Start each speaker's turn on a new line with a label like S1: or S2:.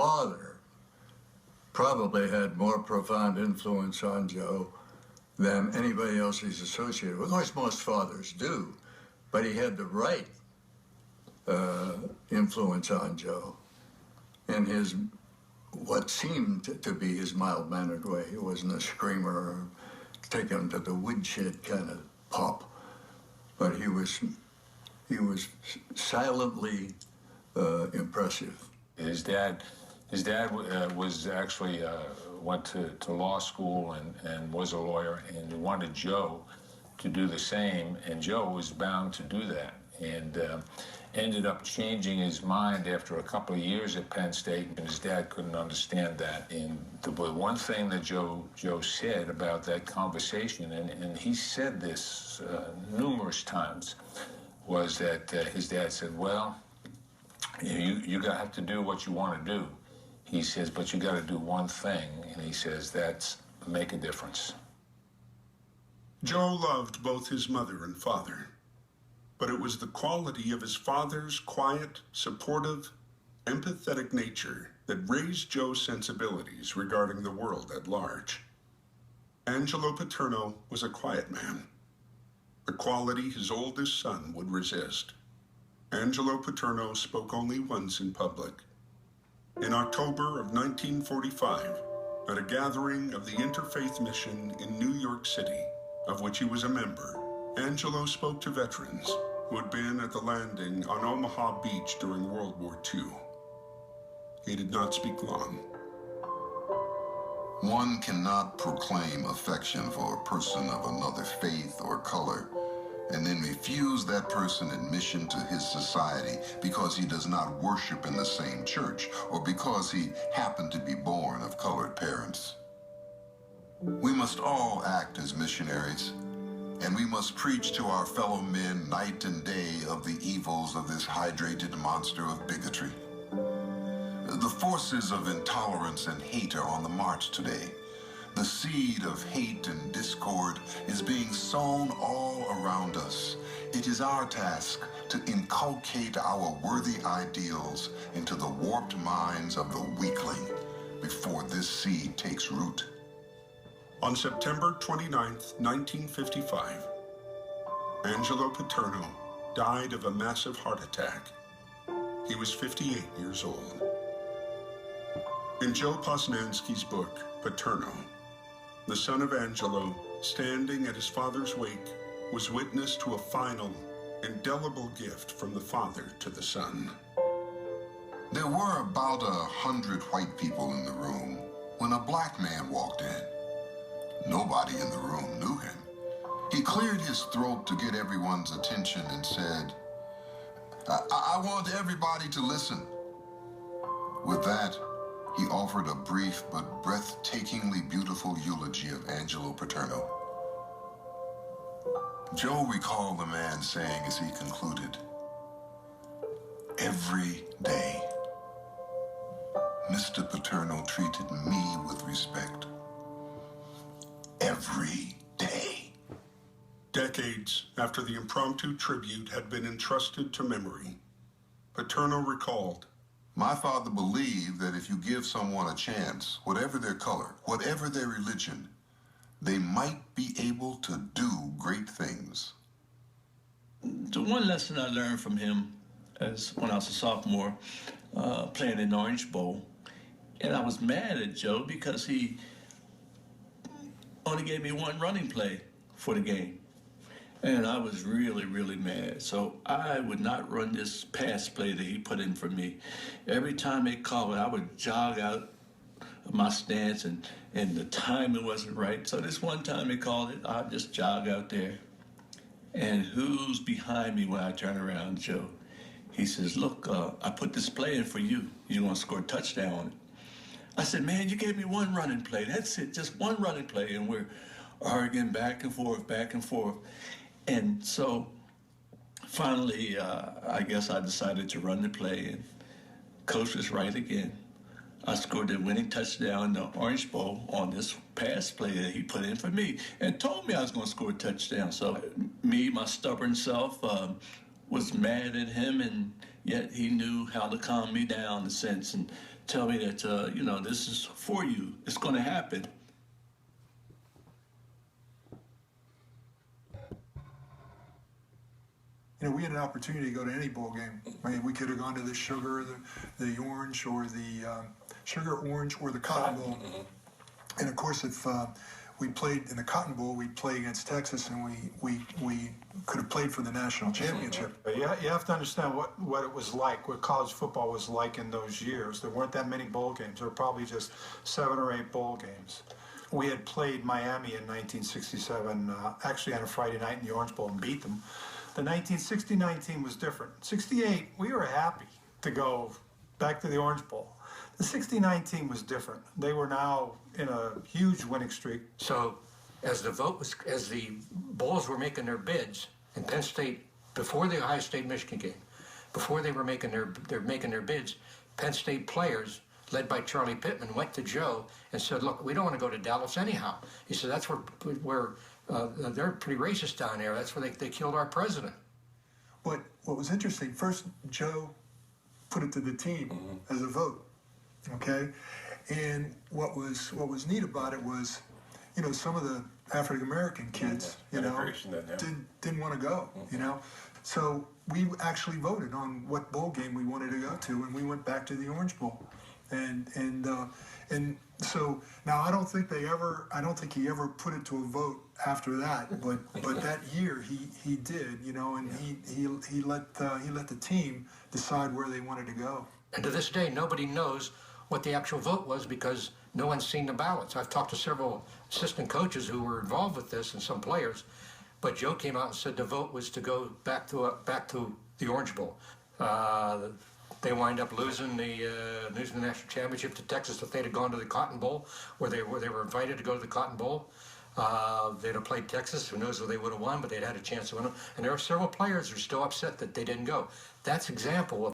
S1: father probably had more profound influence on Joe than anybody else he's associated with. Of course, most fathers do, but he had the right influence on Joe in his what seemed to be his mild-mannered way. He wasn't a screamer or take him to the woodshed kind of pop, but he was silently impressive.
S2: His dad was actually went to law school and was a lawyer, and wanted Joe to do the same, and Joe was bound to do that, and ended up changing his mind after a couple of years at Penn State, and his dad couldn't understand that. And the one thing that Joe said about that conversation, and he said this numerous times, was that his dad said, well, you have to do what you want to do. He says, but you got to do one thing, and he says, that's make a difference.
S3: Joe loved both his mother and father, but it was the quality of his father's quiet, supportive, empathetic nature that raised Joe's sensibilities regarding the world at large. Angelo Paterno was a quiet man, a quality his oldest son would resist. Angelo Paterno spoke only once in public. In October of 1945, at a gathering of the Interfaith Mission in New York City, of which he was a member, Angelo spoke to veterans who had been at the landing on Omaha Beach during World War II. He did not speak long.
S4: One cannot proclaim affection for a person of another faith or color and then refuse that person admission to his society because he does not worship in the same church or because he happened to be born of colored parents. We must all act as missionaries, and we must preach to our fellow men night and day of the evils of this hydrated monster of bigotry. The forces of intolerance and hate are on the march today. The seed of hate and discord is being sown all around us. It is our task to inculcate our worthy ideals into the warped minds of the weakling before this seed takes root.
S3: On September 29, 1955, Angelo Paterno died of a massive heart attack. He was 58 years old. In Joe Posnanski's book, Paterno, the son of Angelo, standing at his father's wake, was witness to a final, indelible gift from the father to the son.
S4: There were about 100 white people in the room when a black man walked in. Nobody in the room knew him. He cleared his throat to get everyone's attention and said, I want everybody to listen. With that, he offered a brief but breathtakingly beautiful eulogy of Angelo Paterno. Joe recalled the man saying as he concluded, "Every day, Mr. Paterno treated me with respect. Every day."
S3: Decades after the impromptu tribute had been entrusted to memory, Paterno recalled,
S4: "My father believed that if you give someone a chance, whatever their color, whatever their religion, they might be able to do great things."
S5: The one lesson I learned from him is when I was a sophomore, playing in the Orange Bowl, and I was mad at Joe because he only gave me one running play for the game. And I was really, really mad. So I would not run this pass play that he put in for me. Every time they called it, I would jog out of my stance, and the timing wasn't right. So this one time they called it, I'd just jog out there. And who's behind me when I turn around, Joe? He says, "Look, I put this play in for you. You want to score a touchdown on it." I said, "Man, you gave me one running play. That's it, just one running play." And we're arguing back and forth, back and forth. And so finally, I guess I decided to run the play, and Coach was right again. I scored the winning touchdown in the Orange Bowl on this pass play that he put in for me and told me I was going to score a touchdown. So me, my stubborn self, was mad at him, and yet he knew how to calm me down in a sense and tell me that, this is for you. It's going to happen.
S6: We had an opportunity to go to any bowl game. I mean, we could have gone to the Sugar, the Orange, or the Sugar, Orange, or the Cotton Bowl. And of course, if we played in the Cotton Bowl, we'd play against Texas, and we could have played for the national championship.
S7: You have to understand what it was like, what college football was like in those years. There weren't that many bowl games. There were probably just 7 or 8 bowl games. We had played Miami in 1967, actually on a Friday night in the Orange Bowl, and beat them. The 1969 team was different. 68, we were happy to go back to the Orange Bowl. The 69 team was different. They were now in a huge winning streak.
S8: So as the bowls were making their bids, and Penn State, before the Ohio State-Michigan game, before they were making their bids, Penn State players, led by Charlie Pittman, went to Joe and said, look, we don't want to go to Dallas anyhow. He said, that's where they're pretty racist down there. That's where they killed our president.
S6: But what was interesting, first Joe put it to the team as a vote, okay? And what was neat about it was, some of the African American kids, didn't want to go, So we actually voted on what bowl game we wanted to go to, and we went back to the Orange Bowl. And so now I don't think he ever put it to a vote after that, but that year he did, and he let the team decide where they wanted to go.
S8: And to this day, nobody knows what the actual vote was because no one's seen the ballots. I've talked to several assistant coaches who were involved with this and some players, but Joe came out and said the vote was to go back to the Orange Bowl. They wind up losing the national championship to Texas. If they'd have gone to the Cotton Bowl, where they were invited to go to the Cotton Bowl, they'd have played Texas. Who knows whether they would have won, but they'd had a chance to win. And there are several players who are still upset that they didn't go. That's example of